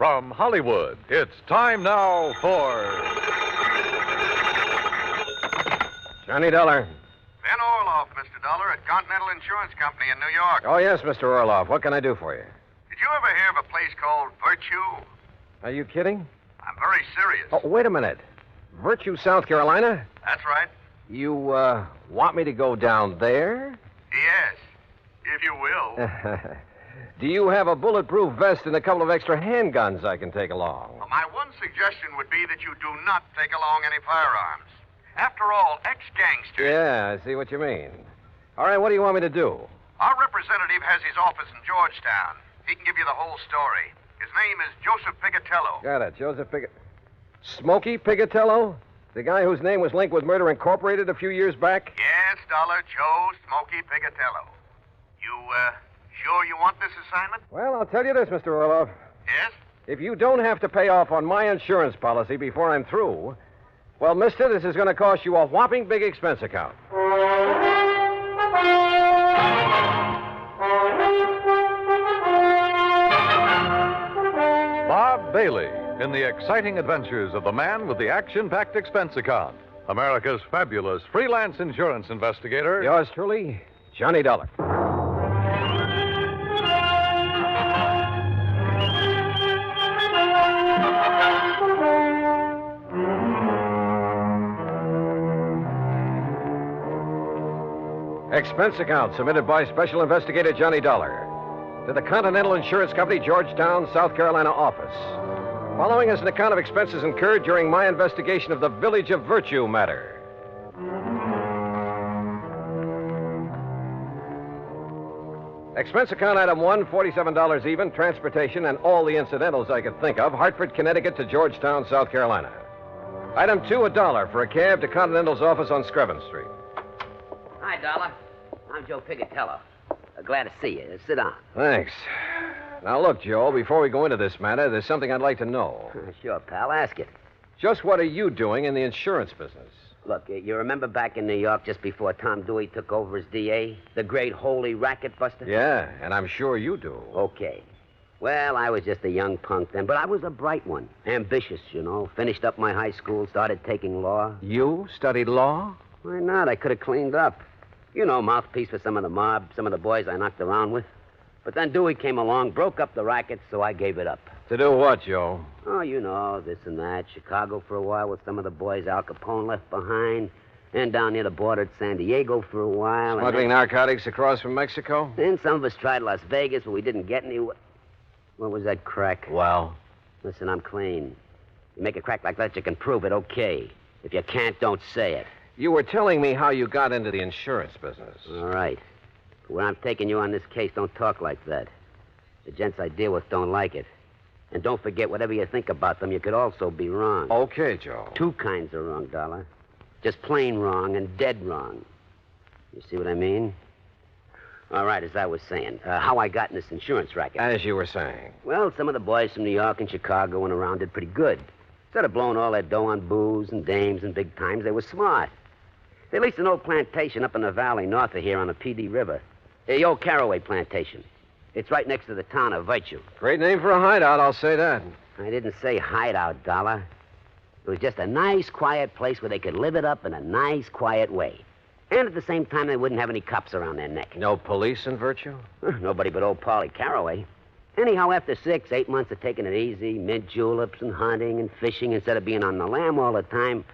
From Hollywood, it's time now for Johnny Dollar. Ben Orloff, Mr. Dollar, at Continental Insurance Company in New York. Oh, yes, Mr. Orloff. What can I do for you? Did you ever hear of a place called Virtue? Are you kidding? I'm very serious. Oh, wait a minute. Virtue, South Carolina? That's right. You, want me to go down there? Yes, if you will. Do you have a bulletproof vest and a couple of extra handguns I can take along? Well, my one suggestion would be that you do not take along any firearms. After all, ex-gangsters... Yeah, I see what you mean. All right, what do you want me to do? Our representative has his office in Georgetown. He can give you the whole story. His name is Joseph Pigatello. Got it, Joseph Smokey Pigatello? The guy whose name was linked with Murder Incorporated a few years back? Yes, Dollar, Joe Smokey Pigatello. You, sure you want this assignment? Well, I'll tell you this, Mr. Orloff. Yes? If you don't have to pay off on my insurance policy before I'm through, well, mister, this is going to cost you a whopping big expense account. Bob Bailey in the exciting adventures of the man with the action-packed expense account. America's fabulous freelance insurance investigator. Yours truly, Johnny Dollar. Expense account submitted by Special Investigator Johnny Dollar to the Continental Insurance Company, Georgetown, South Carolina office. Following is an account of expenses incurred during my investigation of the Village of Virtue matter. Expense account item 1, $47 even, transportation and all the incidentals I could think of, Hartford, Connecticut to Georgetown, South Carolina. Item 2, $1 for a cab to Continental's office on Screven Street. Hi, Dollar. I'm Joe Pigatello. Glad to see you. Sit down. Thanks. Now, look, Joe, before we go into this matter, there's something I'd like to know. Sure, pal. Ask it. Just what are you doing in the insurance business? Look, you remember back in New York just before Tom Dewey took over as DA? The great holy racket buster? Yeah, and I'm sure you do. Okay. Well, I was just a young punk then, but I was a bright one. Ambitious, you know. Finished up my high school, started taking law. You studied law? Why not? I could have cleaned up. You know, mouthpiece for some of the mob, some of the boys I knocked around with. But then Dewey came along, broke up the racket, so I gave it up. To do what, Joe? Oh, you know, this and that. Chicago for a while with some of the boys Al Capone left behind. And down near the border at San Diego for a while. Smuggling narcotics across from Mexico? Then some of us tried Las Vegas, but we didn't get any... What was that crack? Well? Listen, I'm clean. You make a crack like that, you can prove it, okay. If you can't, don't say it. You were telling me how you got into the insurance business. All right. Where I'm taking you on this case, don't talk like that. The gents I deal with don't like it. And don't forget, whatever you think about them, you could also be wrong. Okay, Joe. Two kinds of wrong, Dollar. Just plain wrong and dead wrong. You see what I mean? All right, as I was saying, how I got in this insurance racket. As you were saying. Well, some of the boys from New York and Chicago and around did pretty good. Instead of blowing all their dough on booze and dames and big times, they were smart. They leased an old plantation up in the valley north of here on the PD River. The old Caraway plantation. It's right next to the town of Virtue. Great name for a hideout, I'll say that. I didn't say hideout, Dollar. It was just a nice, quiet place where they could live it up in a nice, quiet way. And at the same time, they wouldn't have any cops around their neck. No police in Virtue? Nobody but old Paulie Caraway. Anyhow, after 6, 8 months of taking it easy, mint juleps and hunting and fishing instead of being on the lam all the time,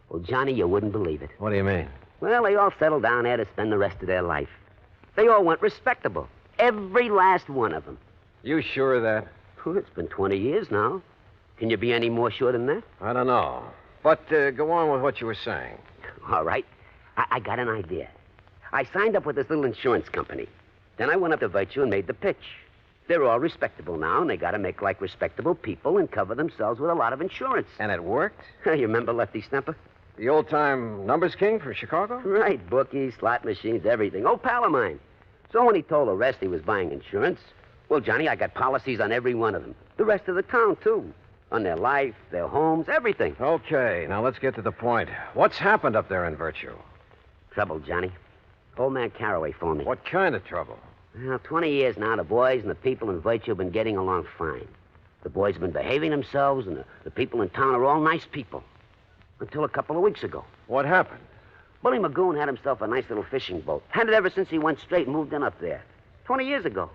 well, Johnny, you wouldn't believe it. What do you mean? Well, they all settled down there to spend the rest of their life. They all went respectable. Every last one of them. You sure of that? Well, it's been 20 years now. Can you be any more sure than that? I don't know. But go on with what you were saying. All right. I got an idea. I signed up with this little insurance company. Then I went up to Virtue and made the pitch. They're all respectable now, and they got to make like respectable people and cover themselves with a lot of insurance. And it worked? You remember Lefty Stemper? The old-time numbers king from Chicago? Right, bookies, slot machines, everything. Old pal of mine. So when he told the rest he was buying insurance, well, Johnny, I got policies on every one of them. The rest of the town, too. On their life, their homes, everything. Okay, now let's get to the point. What's happened up there in Virtue? Trouble, Johnny. Old man Caraway phoned me. What kind of trouble? Well, 20 years now, the boys and the people in Virtue have been getting along fine. The boys have been behaving themselves, and the people in town are all nice people. Until a couple of weeks ago. What happened? Bully Magoon had himself a nice little fishing boat. Had it ever since he went straight and moved in up there. 20 years ago.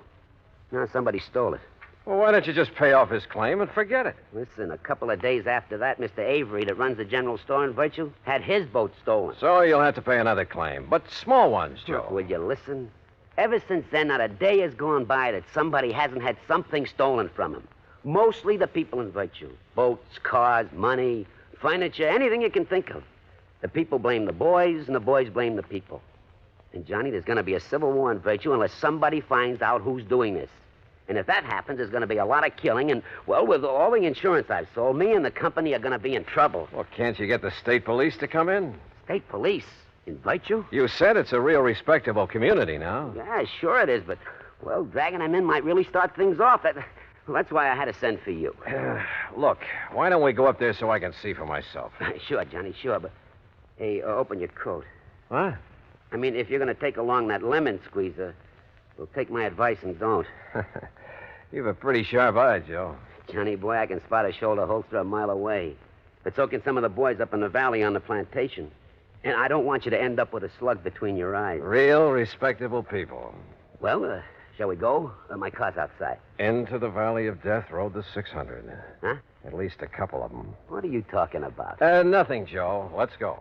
Now somebody stole it. Well, why don't you just pay off his claim and forget it? Listen, a couple of days after that, Mr. Avery, that runs the general store in Virtue, had his boat stolen. So you'll have to pay another claim. But small ones, Joe. Will you listen? Ever since then, not a day has gone by that somebody hasn't had something stolen from him. Mostly the people in Virtue. Boats, cars, money, furniture, anything you can think of. The people blame the boys, and the boys blame the people. And, Johnny, there's going to be a civil war in Virtue unless somebody finds out who's doing this. And if that happens, there's going to be a lot of killing, and, well, with all the insurance I've sold, me and the company are going to be in trouble. Well, can't you get the state police to come in? State police? In Virtue? You said it's a real respectable community now. Yeah, sure it is, but, well, dragging them in might really start things off. That's why I had to send for you. Look, why don't we go up there so I can see for myself? Sure, Johnny, sure, but, hey, open your coat. What? I mean, if you're going to take along that lemon squeezer, well, take my advice and don't. You've a pretty sharp eye, Joe. Johnny boy, I can spot a shoulder holster a mile away. But so can some of the boys up in the valley on the plantation. And I don't want you to end up with a slug between your eyes. Real respectable people. Well, shall we go? My car's outside. Into the Valley of Death rode the 600. Huh? At least a couple of them. What are you talking about? Nothing, Joe. Let's go.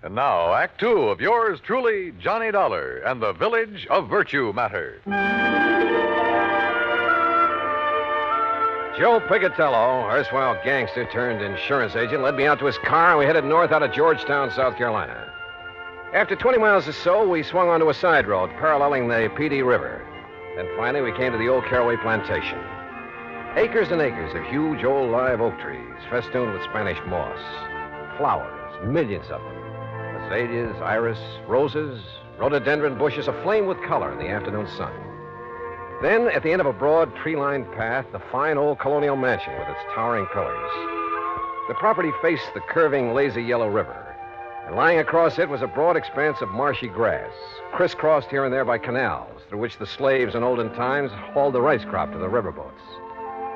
And now, Act Two of yours truly, Johnny Dollar and the Village of Virtue Matter. Joe Pigatello, erstwhile gangster turned insurance agent, led me out to his car, and we headed north out of Georgetown, South Carolina. After 20 miles or so, we swung onto a side road paralleling the PD River. Then finally, we came to the old Caraway Plantation. Acres and acres of huge old live oak trees, festooned with Spanish moss. Flowers, millions of them. Azaleas, iris, roses, rhododendron bushes aflame with color in the afternoon sun. Then, at the end of a broad, tree-lined path, the fine old colonial mansion with its towering pillars. The property faced the curving, lazy yellow river, and lying across it was a broad expanse of marshy grass, crisscrossed here and there by canals, through which the slaves in olden times hauled the rice crop to the riverboats.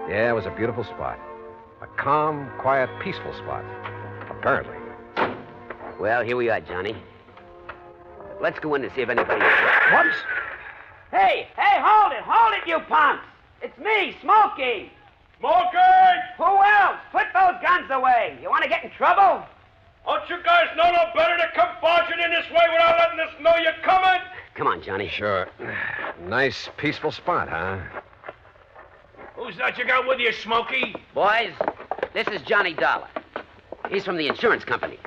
Yeah, it was a beautiful spot. A calm, quiet, peaceful spot. Apparently. Well, here we are, Johnny. Let's go in and see if anybody... What? Hey, hold it, you punks! It's me, Smokey! Smokey! Who else? Put those guns away. You want to get in trouble? Don't you guys know no better to come barging in this way without letting us know you're coming? Come on, Johnny. Sure. Nice, peaceful spot, huh? Who's that you got with you, Smokey? Boys, this is Johnny Dollar. He's from the insurance company.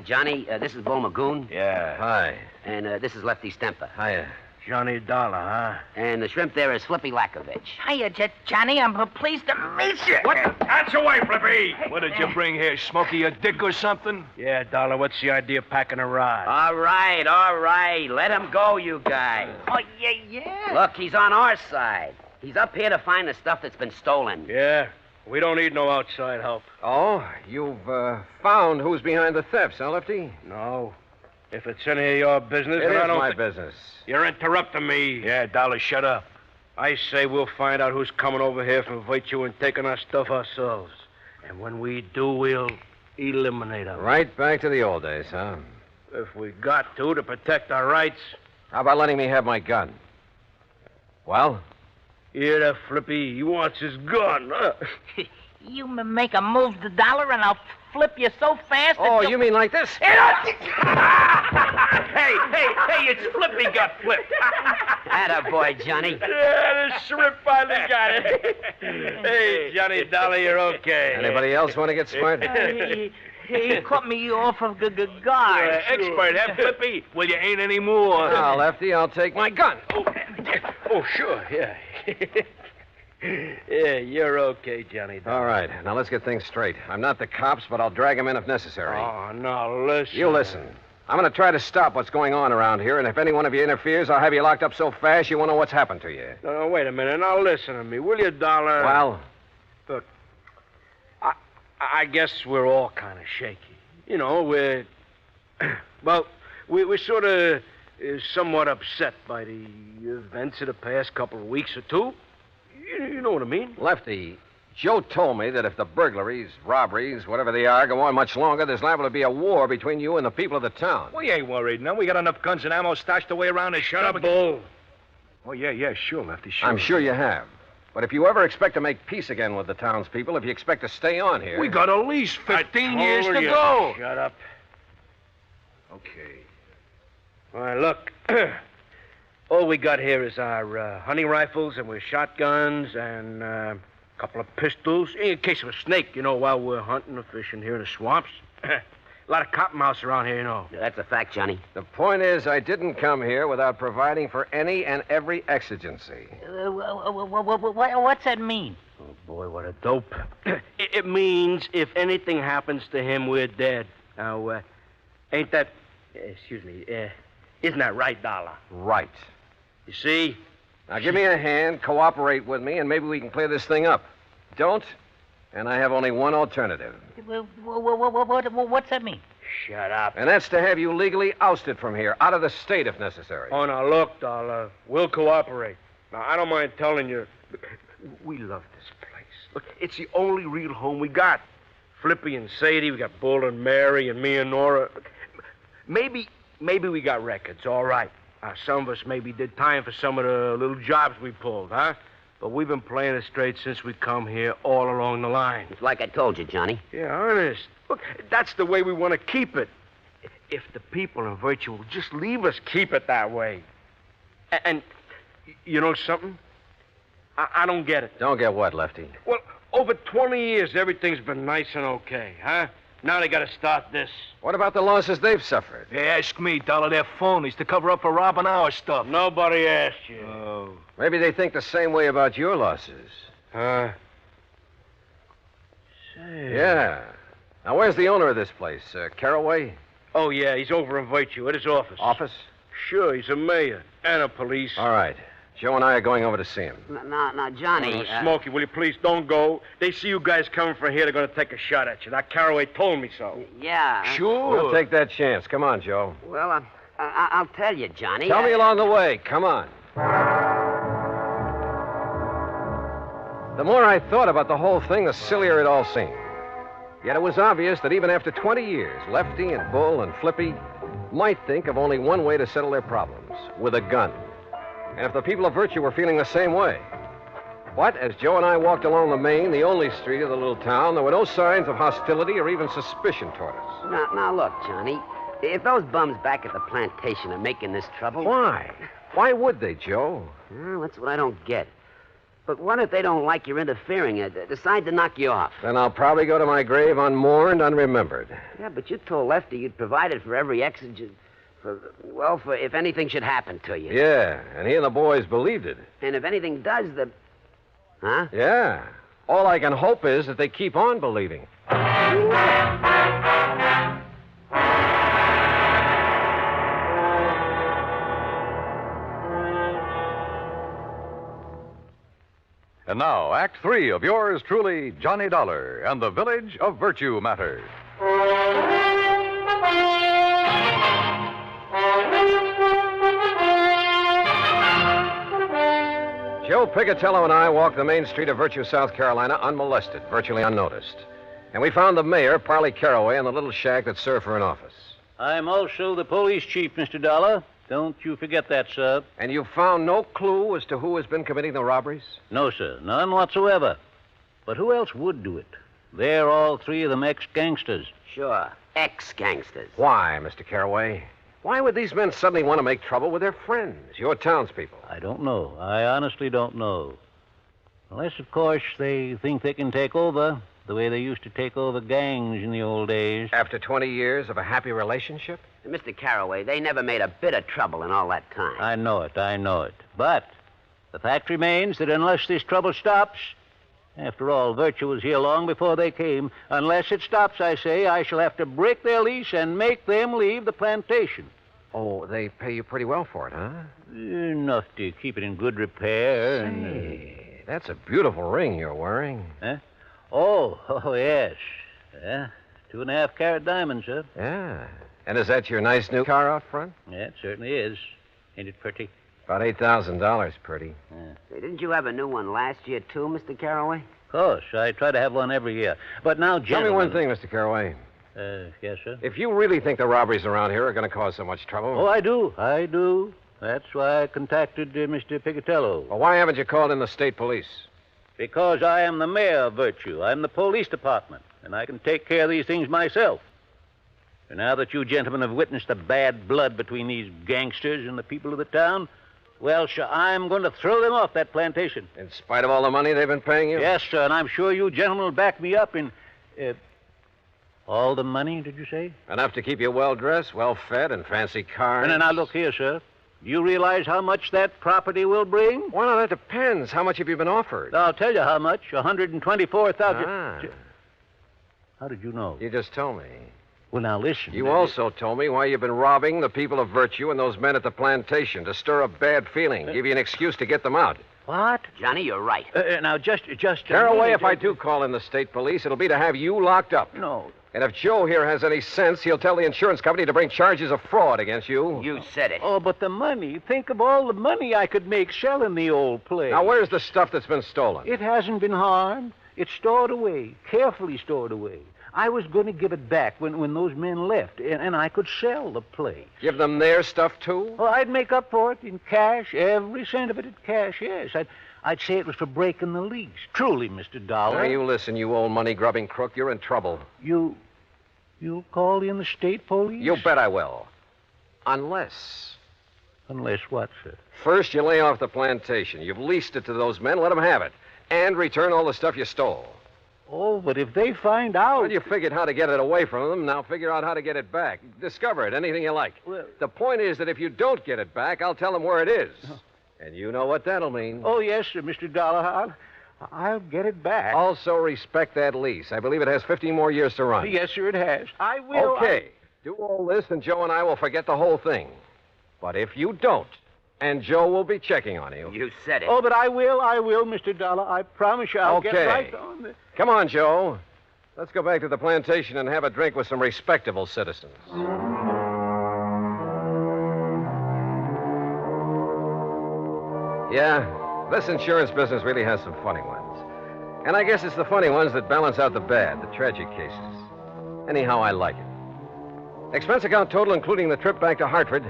Johnny, this is Bull Magoon. Yeah. Hi. And this is Lefty Stemper. Hiya. Johnny Dollar, huh? And the shrimp there is Flippy Lakovich. Hiya, Johnny. I'm pleased to meet you. What? That's away, Flippy! What did you bring here, Smokey? A dick or something? Yeah, Dollar, what's the idea of packing a ride? All right. Let him go, you guys. Oh, yeah. Look, he's on our side. He's up here to find the stuff that's been stolen. Yeah, we don't need no outside help. Oh, you've found who's behind the thefts, huh, Lefty? No. If it's any of your business, It then I is don't my think... business. You're interrupting me. Yeah, Dollar, shut up. I say we'll find out who's coming over here from Virtue and taking our stuff ourselves. And when we do, we'll eliminate them. Right back to the old days, huh? If we got to protect our rights. How about letting me have my gun? Well? Hear that, Flippy? He wants his gun. You make a move to Dollar, and I'll flip you so fast that Oh, you'll... you mean like this? Hey, it's Flippy got flipped. Attaboy, Johnny. Yeah, the shrimp finally got it. Hey, Johnny Dollar, you're okay. Anybody else want to get smart? He caught me off of the guard. Expert, huh, Flippy? Well, you ain't anymore. Now, Lefty, I'll take my gun. Oh, sure, yeah. Yeah, you're okay, Johnny Dollar. All right, now let's get things straight. I'm not the cops, but I'll drag them in if necessary. Oh, now listen. You listen. I'm going to try to stop what's going on around here, and if any one of you interferes, I'll have you locked up so fast you won't know what's happened to you. No, wait a minute. Now listen to me, will you, Dollar? Well, I guess we're all kind of shaky. You know, we're... Well, we're sort of is somewhat upset by the events of the past couple of weeks or two. You know what I mean? Lefty, Joe told me that if the burglaries, robberies, whatever they are, go on much longer, there's liable to be a war between you and the people of the town. We ain't worried now. We got enough guns and ammo stashed away around here. Shut up, Bull. Oh, yeah, sure, Lefty, sure. I'm sure you have. But if you ever expect to make peace again with the townspeople, if you expect to stay on here... We got at least 15 years to you. go. Shut up. Okay. All right, look. All we got here is our hunting rifles and with shotguns and a couple of pistols in case of a snake, while we're hunting or fishing here in the swamps. A lot of cottonmouths around here, That's a fact, Johnny. The point is, I didn't come here without providing for any and every exigency. What's that mean? Oh, boy, what a dope. It means if anything happens to him, we're dead. Now, ain't that... excuse me, isn't that right, Dollar? Right. You see? Now, give me a hand, cooperate with me, and maybe we can clear this thing up. Don't, and I have only one alternative. What's that mean? Shut up. And that's to have you legally ousted from here, out of the state if necessary. Oh, now, look, Dollar, we'll cooperate. Now, I don't mind telling you, we love this place. Look, it's the only real home we got. Flippy and Sadie, we got Bull and Mary and me and Nora. Maybe we got records, all right. Some of us maybe did time for some of the little jobs we pulled, huh? But we've been playing it straight since we come here all along the line. It's like I told you, Johnny. Yeah, honest. Look, that's the way we want to keep it. If the people in Virtue will just leave us keep it that way. And you know something? I don't get it. Don't get what, Lefty? Well, over 20 years, everything's been nice and okay, huh? Now they got to start this. What about the losses they've suffered? Hey, ask me, Dollar. They're phonies to cover up for robbing our stuff. Nobody asked you. Oh. Maybe they think the same way about your losses. Huh? Say. Yeah. Now, where's the owner of this place? Caraway? Oh, yeah, he's over in Virtue at his office. Office? Sure, he's a mayor and a police. All right. Joe and I are going over to see him. Now, Johnny... Smokey, will you please don't go? They see you guys coming from here, they're going to take a shot at you. That Caraway told me so. Yeah. Sure. We'll take that chance. Come on, Joe. Well, I'll tell you, Johnny. Tell me along the way. Come on. The more I thought about the whole thing, the sillier it all seemed. Yet it was obvious that even after 20 years, Lefty and Bull and Flippy might think of only one way to settle their problems, with a gun. And if the people of Virtue were feeling the same way. But as Joe and I walked along the main, the only street of the little town, there were no signs of hostility or even suspicion toward us. Now, look, Johnny. If those bums back at the plantation are making this trouble... Why? Why would they, Joe? Well, that's what I don't get. But what if they don't like your interfering and decide to knock you off? Then I'll probably go to my grave unmourned, unremembered. Yeah, but you told Lefty you'd provided for every exigent... for if anything should happen to you. Yeah, and he and the boys believed it. And if anything does, Huh? Yeah. All I can hope is that they keep on believing. And now, Act 3 of yours truly, Johnny Dollar, and the Village of Virtue Matter. Joe Pigatello and I walked the main street of Virtue, South Carolina, unmolested, virtually unnoticed. And we found the mayor, Parley Caraway, in the little shack that served for an office. I'm also the police chief, Mr. Dollar. Don't you forget that, sir. And you found no clue as to who has been committing the robberies? No, sir. None whatsoever. But who else would do it? They're all three of them ex-gangsters. Sure. Ex-gangsters. Why, Mr. Caraway? Why would these men suddenly want to make trouble with their friends, your townspeople? I don't know. I honestly don't know. Unless, of course, they think they can take over the way they used to take over gangs in the old days. After 20 years of a happy relationship? Mr. Caraway, they never made a bit of trouble in all that time. I know it. But the fact remains that unless this trouble stops, after all, Virtue was here long before they came, unless it stops, I say, I shall have to break their lease and make them leave the plantation. Oh, they pay you pretty well for it, huh? Enough to keep it in good repair and... Hey, that's a beautiful ring you're wearing. Huh? Oh, yes. 2.5 carat diamonds, sir. Yeah. And is that your nice new car out front? Yeah, it certainly is. Ain't it pretty? About $8,000, pretty. Say, didn't you have a new one last year, too, Mr. Carraway? Of course. I try to have one every year. But now, Tell me gentlemen... one thing, Mr. Carraway. Yes, sir? If you really think the robberies around here are going to cause so much trouble... Oh, I do. That's why I contacted Mr. Picatello. Well, why haven't you called in the state police? Because I am the mayor of Virtue. I'm the police department, and I can take care of these things myself. And now that you gentlemen have witnessed the bad blood between these gangsters and the people of the town, well, sir, I'm going to throw them off that plantation. In spite of all the money they've been paying you? Yes, sir, and I'm sure you gentlemen will back me up in... all the money, did you say? Enough to keep you well-dressed, well-fed, and fancy cars? And now, look here, sir. Do you realize how much that property will bring? Well, now, that depends. How much have you been offered? I'll tell you how much. $124,000. Ah. How did you know? You just told me. Well, now, listen. You also told me why you've been robbing the people of Virtue and those men at the plantation to stir up bad feeling, give you an excuse to get them out. What? Johnny, you're right. Now, just... Carraway, if I do call in the state police, it'll be to have you locked up. No. And if Joe here has any sense, he'll tell the insurance company to bring charges of fraud against you. You said it. Oh, but the money. Think of all the money I could make selling the old place. Now, where's the stuff that's been stolen? It hasn't been harmed. It's stored away, carefully stored away. I was going to give it back when those men left, and I could sell the place. Give them their stuff, too? Oh, I'd make up for it in cash, every cent of it in cash, yes. I'd say it was for breaking the lease. Truly, Mr. Dollar. Now, you listen, you old money-grubbing crook. You're in trouble. You'll call in the state police? You bet I will. Unless... Unless what, sir? First, you lay off the plantation. You've leased it to those men. Let them have it. And return all the stuff you stole. Oh, but if they find out... Well, you figured how to get it away from them. Now figure out how to get it back. Discover it, anything you like. Well... The point is that if you don't get it back, I'll tell them where it is. And you know what that'll mean. Oh, yes, sir, Mr. Dollar. I'll get it back. Also, respect that lease. I believe it has 15 more years to run. Yes, sir, it has. I will... Okay. Do all this, and Joe and I will forget the whole thing. But if you don't, and Joe will be checking on you. You said it. Oh, but I will, Mr. Dollar. I promise you I'll get Okay. right on the... Come on, Joe. Let's go back to the plantation and have a drink with some respectable citizens. Yeah, this insurance business really has some funny ones. And I guess it's the funny ones that balance out the bad, the tragic cases. Anyhow, I like it. Expense account total, including the trip back to Hartford.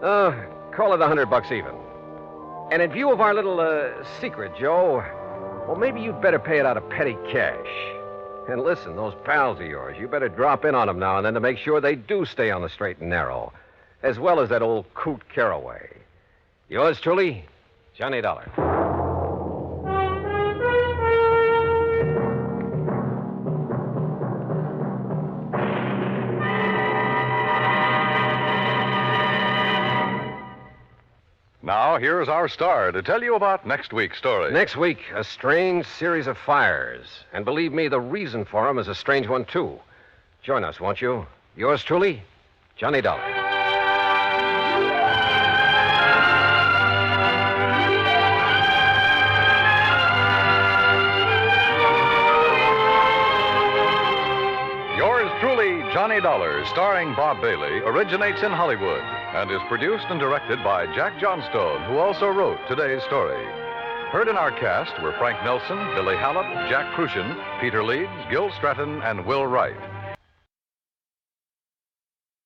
Call it $100 even. And in view of our little, secret, Joe, well, maybe you'd better pay it out of petty cash. And listen, those pals of yours, you better drop in on them now and then to make sure they do stay on the straight and narrow, as well as that old coot Carraway. Yours truly, Johnny Dollar. Now, here's our star to tell you about next week's story. Next week, a strange series of fires. And believe me, the reason for them is a strange one, too. Join us, won't you? Yours truly, Johnny Dollar. Yours truly, Johnny Dollar, starring Bob Bailey, originates in Hollywood and is produced and directed by Jack Johnstone, who also wrote today's story. Heard in our cast were Frank Nelson, Billy Hallop, Jack Crucian, Peter Leeds, Gil Stratton, and Will Wright.